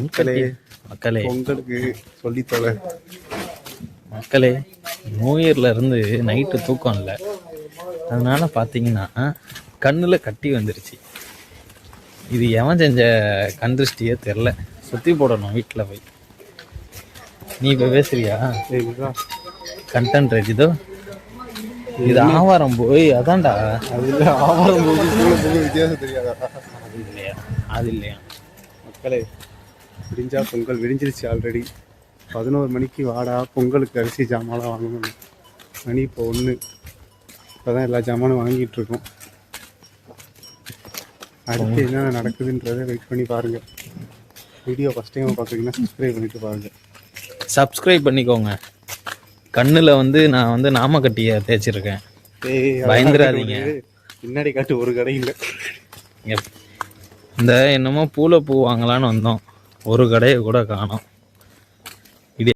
மக்களே உங்களுக்கு சொல்லித்தர மக்களே, நியூ இயர்ல இருந்து நைட்டு தூக்கம் இல்லை. அதனால பார்த்தீங்கன்னா கண்ணில் கட்டி வந்துருச்சு. இது எவன் செஞ்ச கண் திருஷ்டியே தெரில. சுற்றி போடணும் வீட்டில் போய். நீ இப்போ பேசுறியா? கண்டென்ட் ரெடிதோ. இது ஆவாரம் போய் அதான்டா. அது இல்லை, ஆவாரம் போய் வித்தியாசம் தெரியாதா? அது இல்லையா மக்களே, விடிஞ்சா பொங்கல் விடிஞ்சிருச்சு. ஆல்ரெடி 11 மணிக்கு வாடா பொங்கலுக்கு அரிசி ஜாமான்லாம் வாங்கணும். மணி இப்போ 1. இப்போ தான் எல்லா ஜாமானும் வாங்கிட்டு இருக்கோம். அடுத்து என்ன நடக்குதுன்றதை வெயிட் பண்ணி பாருங்கள். வீடியோ ஃபஸ்ட் டைம் பார்க்குறீங்கன்னா சப்ஸ்கிரைப் பண்ணிட்டு பாருங்கள். சப்ஸ்கிரைப் பண்ணிக்கோங்க. கண்ணில் வந்து நான் வந்து நாமக்கட்டியை தேய்ச்சிருக்கேன். பயந்துடாதீங்க. பின்னாடி காட்டு ஒரு கடை இல்லை. இந்த என்னமோ பூலை பூ வாங்கலான்னு வந்தோம், ஒரு கடையை கூட காணோம். இதே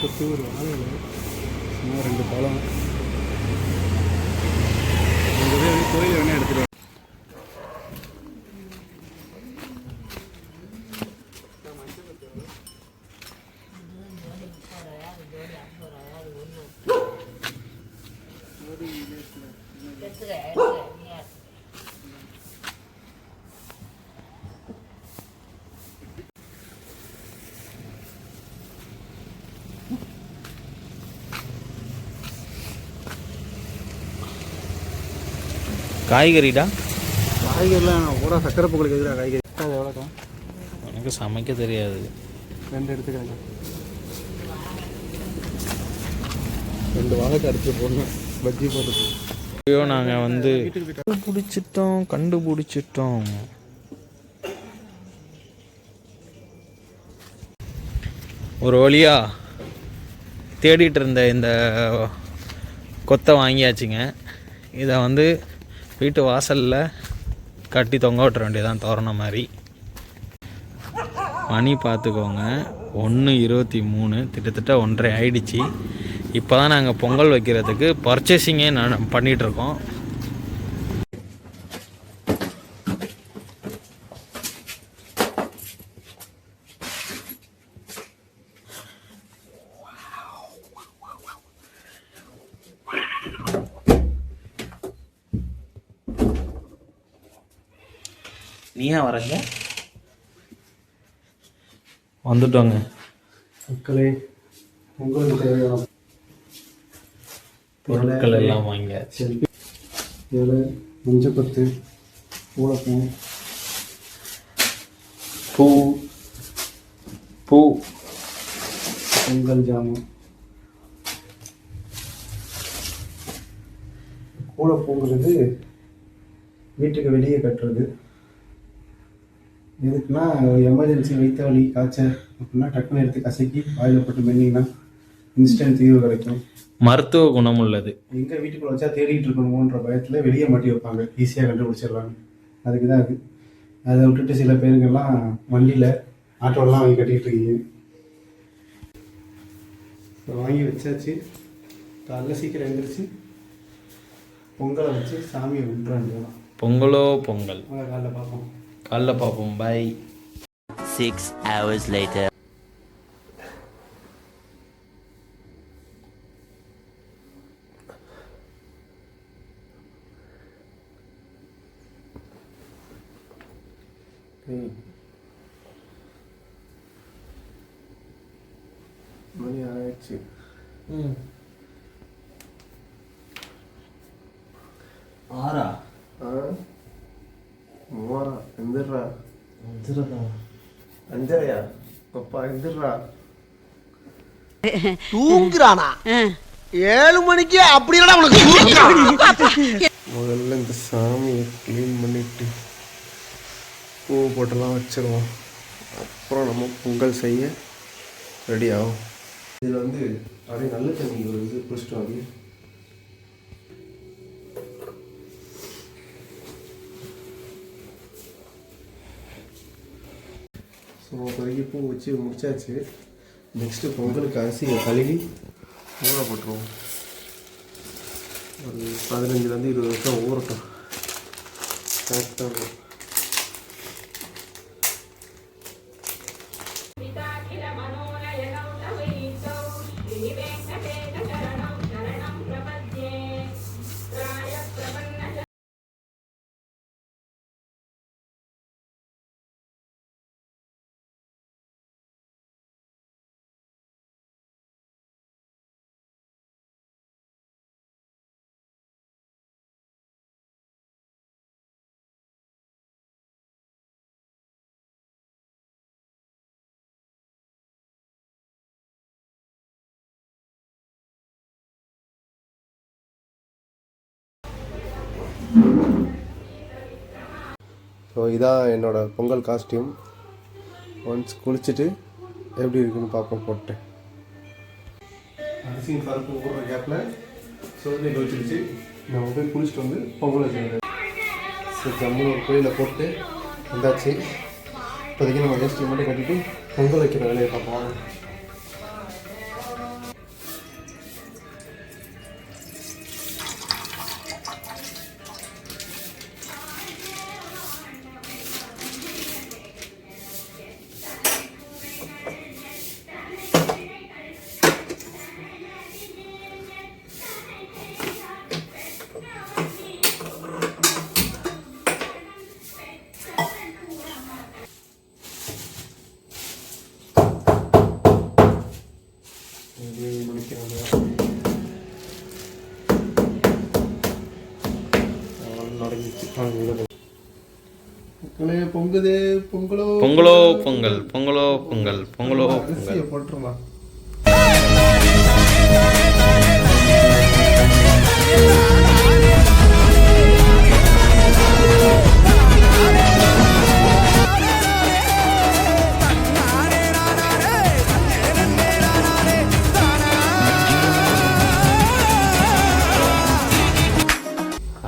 கொத்து ஒரு வாழை, 2 பழம். கோயில் வேணா எடுத்துருவோம். காய்கறிடா. காய்கறிலாம் கூட சக்கரை பொங்கலுக்கு எதிராக காய்கறி. அது எவ்வளோக்கா? எனக்கு சமைக்க தெரியாது. 2 எடுத்துக்கிறேங்க. 2 வாழைக்காய் அரைச்சி போடணும், பஜ்ஜி போடுறது. ஐயோ, நாங்கள் வந்து கண்டுபிடிச்சிட்டோம். ஒரு வழியா தேடிட்டு இருந்த இந்த கொத்தை வாங்கியாச்சுங்க. இதை வந்து வீட்டு வாசலில் கட்டி தொங்க விட்டுற வேண்டியதான், தோரணம் மாதிரி. மணி பார்த்துக்கோங்க, 1:23, கிட்டத்தட்ட 1:30 ஆயிடுச்சு. இப்போ தான் நாங்கள் பொங்கல் வைக்கிறதுக்கு பர்ச்சேசிங்கே பண்ணிகிட்ருக்கோம். நீயா வரங்க? வந்துட்டோங்க மக்களே. உங்களுக்கு தேவையான பொருட்கள் எல்லாம் வாங்கியாச்சு. இதில் மஞ்சள் கொத்து, பூளைப்பூ, பூ பூ பொங்கல் ஜாமான். பூளைப்பூங்கிறது வீட்டுக்கு வெளியே கட்டுறது. எதுக்குன்னா எமர்ஜென்சி வைத்த வலி, காய்ச்சல் அப்படின்னா டக்குன்னு எடுத்து கசக்கி வாயில் போட்டு மென்னிங்கன்னா இன்ஸ்டன்ட் தீர்வு கிடைக்கும். மருத்துவ குணம் உள்ளது. எங்கே வீட்டுக்குள்ள வச்சா தேடிட்டு இருக்கணுமோன்ற பயத்தில் வெளியே மாட்டி வைப்பாங்க, ஈஸியாக கண்டுபிடிச்சிடலான்னு. அதுக்கு தான் அது. அதை விட்டுட்டு சில பேருங்கெல்லாம் வண்டியில் ஆட்டோலாம் வாங்கி கட்டிகிட்டு இருக்கீங்க. வாங்கி வச்சாச்சு. காலைல சீக்கிரம் எழுந்திரிச்சு பொங்கலை வச்சு சாமியை விட்டுறாங்க. பொங்கலோ பொங்கல். காலைல பார்ப்போம். காலைல பார்ப்போம். பை. 6 hours later. மணி ஆயிடுச்சு. ஆறா? மூவாரா? எந்திரா? 5:30 அப்பா எந்திரா. தூங்குறானா? 7 மணிக்கு அப்படின்னா உனக்கு முதல்ல இந்த சாமியை க்ளீன் பண்ணிட்டு பூ போட்டெல்லாம் வச்சிருவோம். அப்புறம் நம்ம பொங்கல் செய்ய ரெடி ஆகும். இதில் வந்து அப்படியே நல்ல தண்ணி வந்து குடிச்சிட்டு வாங்க. ஸோ இப்போதைக்கு பூ வச்சு முடிச்சாச்சு. நெக்ஸ்ட்டு பொங்கலுக்கு அரிசியை கழுவி ஊற போட்டுருவோம். ஒரு 15 20 வருஷம் ஊறட்டும். கரெக்டாக இருக்கும். ஸோ இதான் என்னோடய பொங்கல் காஸ்டியூம். ஒன்ஸ் குளிச்சுட்டு எப்படி இருக்குன்னு பார்ப்போம் போட்டு. அரிசியும் பருப்பு ஊடுற கேப்பில் சோதனை வச்சுருச்சு. நம்ம போய் குளிச்சுட்டு வந்து பொங்கல் வச்சுருந்தேன். ஸோ ஜம்முன்னு ஒரு கோயிலில் போட்டு வந்தாச்சு. இப்போதைக்கு நம்ம வேஸ்ட்டு மட்டும் கட்டிட்டு பொங்கல் வைக்கிற வேலையை பார்ப்போம். பொங்குதே பொங்கலோ பொங்கலோ பொங்கல் பொங்கலோ பொங்கல் பொங்கலோ பொங்கல் போட்டுருமா.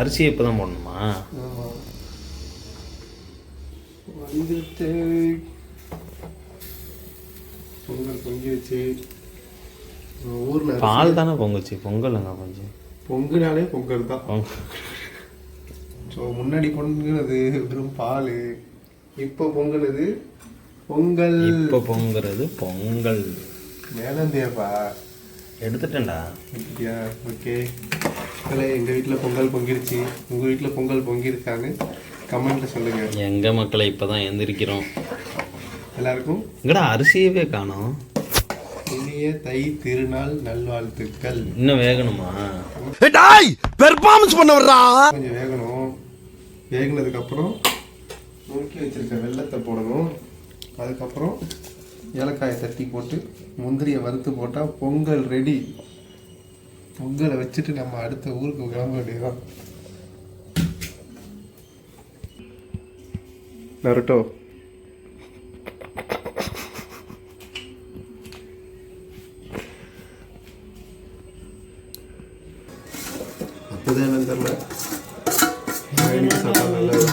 அரிசி இப்போ தான் போடணுமா? பொங்கல் பொங்கி வச்சு ஊரில் பால் தானே பொங்குச்சு, பொங்கலுங்க கொஞ்சம். பொங்குனாலே பொங்கல் தான். ஸோ முன்னாடி பொங்குனது வெறும் பால், இப்போ பொங்குனது பொங்கல். இப்போ பொங்குறது பொங்கல். மேலந்தேப்பா எடுத்துட்டேன்டா. அப்படியா? ஓகே. எங்கள் வீட்டில் பொங்கல் பொங்கிருச்சு. உங்கள் வீட்டில் பொங்கல் பொங்கிருக்கான்னு கமெண்ட்ல சொல்லுங்க. எங்க மக்களை இப்பதான் எந்திரிக்கிறோம். எல்லாருக்கும் இங்கடா அரிசியவே காணோம். இனிய தை திருநாள் நல்வாழ்த்துக்கள். இன்னும் வேகணுமா? பெர்ஃபார்மன்ஸ் பண்ண வர்றா. கொஞ்சம் வேகணும். வேகினதுக்கு அப்புறம் நுணுக்கி வச்சிருக்க வெல்லத்தை போடணும். அதுக்கப்புறம் ஏலக்காயை தட்டி போட்டு முந்திரியை வறுத்து போட்டால் பொங்கல் ரெடி. பொங்கலை வச்சுட்டு நம்ம அடுத்த ஊருக்கு கிளம்ப வேண்டியதுதான். நருட்டோ அப்போதான் என்னன்னு தெரியல. எனக்கு சாப்பிட்டா நல்லது.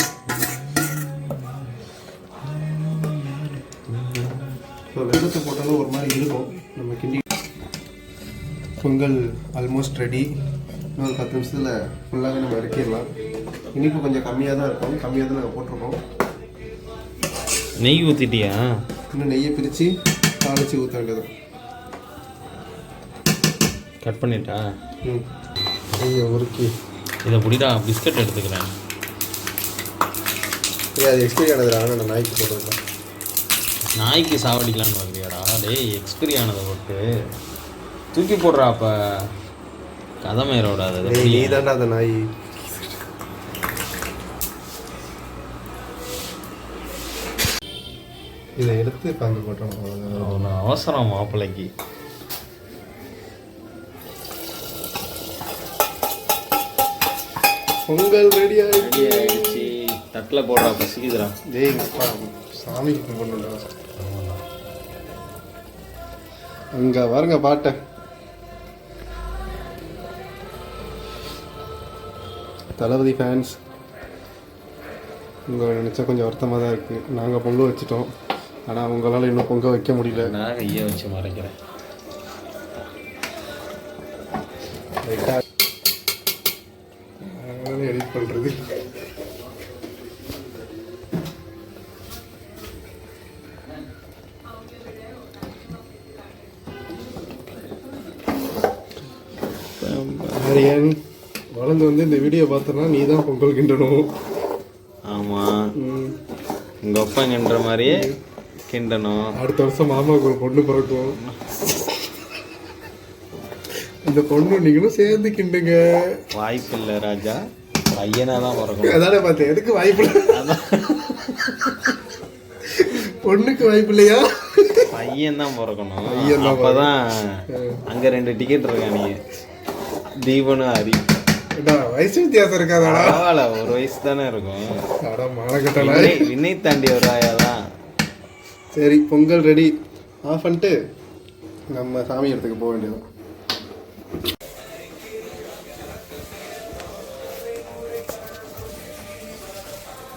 ஸோ வெள்ளத்தை போட்டாலும் ஒரு மாதிரி இருக்கும். நம்ம கிண்டி பொங்கல் ஆல்மோஸ்ட் ரெடி. இன்னொரு 10 நிமிஷத்தில் ஃபுல்லாகவே நம்ம இறக்கிடலாம். இனிப்பு கொஞ்சம் கம்மியாக தான் இருக்கும். கம்மியாக தான் நாங்கள் போட்டிருக்கோம். நெய் ஊற்றிட்டியா? இன்னும் நெய்யை பிரித்து தாளித்து ஊற்ற வேண்டியது. கட் பண்ணிட்டா? ம். நெய்யை உருக்கி இதை பிடிடா, பிஸ்கட் எடுத்துக்கிறேன். அது எக்ஸ்பீரி ஆனதுடா. நான் நாய்க்கு போடுறேன். நாய்க்கு சாவடிக்கலான்னு பார்க்குறியாடா? டேய், எக்ஸ்பீரி ஆனதை போட்டு தூக்கி போடுறா. அப்போ கதை மயிரோட அது நீ தாண்டா அந்த நாய். இதை எடுத்து பங்கு போட்டோம். அவசரம் மாப்பிள்ளைக்கு. பொங்கல் ரெடி ஆயிடுச்சு. தட்டில் போடுறா, பசிக்குதுடா. டேய் அப்பா, சாமிக்கு கும்பிடணும்டா. அங்கே பாருங்க பாட்டை. தளபதி ஃபேன்ஸ் உங்களை நினச்சா கொஞ்சம் வருத்தமாக தான் இருக்குது. நாங்கள் பொங்கல் வச்சுட்டோம், ஆனால் உங்களால் இன்னும் பொங்கல் வைக்க முடியல. நான் கையை வச்சு மறைக்கிறேன். ஆஃப் பண்ணுறது. ஆரியன் வளர்ந்து வந்து இந்த வீடியோ பார்த்தனா நீ தான் பொங்கல் கிண்டணும். ஆமாம், உங்கள் அப்பா கிண்டுற மாதிரியே கிண்டணும். அடுத்த வருஷம் மாமாவுக்கு ஒரு பொண்ணு பிறக்கும். இந்த பொண்ணு நீங்களும் சேர்ந்து கிண்டுங்க. வாய்ப்பு இல்லை ராஜா, பையனாக தான் பிறக்கணும். அதானே பார்த்தேன். எதுக்கு வாய்ப்பு இல்லை? பொண்ணுக்கு வாய்ப்பு இல்லையா? பையன் தான் பிறக்கணும். பையன் தான் அப்போதான் அங்கே 2 டிக்கெட் இருக்கானீங்க, தீபனும் ஹரி. வயசு வித்தியாசம் இருக்காதாடா? பரவாயில்ல, ஒரு வயசு தானே இருக்கும். மானக்கட்டல வினை தாண்டி ஒரு ஆயாதான். சரி, பொங்கல் ரெடி. ஆஃப் பண்ணிட்டு நம்ம சாமி இடத்துக்கு போக வேண்டியது.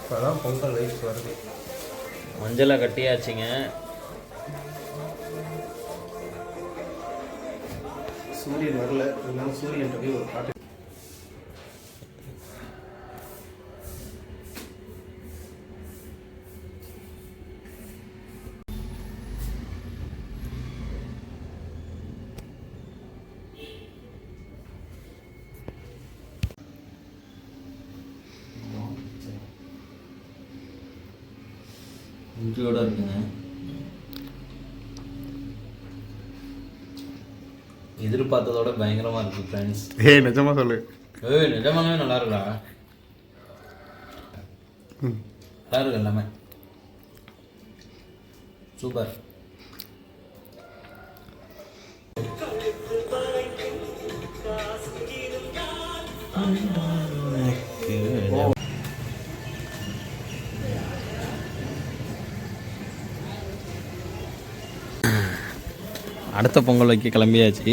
இப்போதான் பொங்கல் வயசு வருது. மஞ்சளை கட்டியாச்சுங்க. சூரியன் வரல, இருந்தாலும் சூரியன் போய் ஒரு பாட்டு. இன்றியோட இருக்குங்க. எதிர்பார்த்ததோட பயங்கரமா இருக்கு ஃப்ரெண்ட்ஸ். நிஜமா சொல்லு. நிஜமாவே நல்லா இருக்குடா. நல்லா இருக்கு எல்லாமே, சூப்பர். அடுத்த பொங்கல் வைக்க கிளம்பியாச்சு.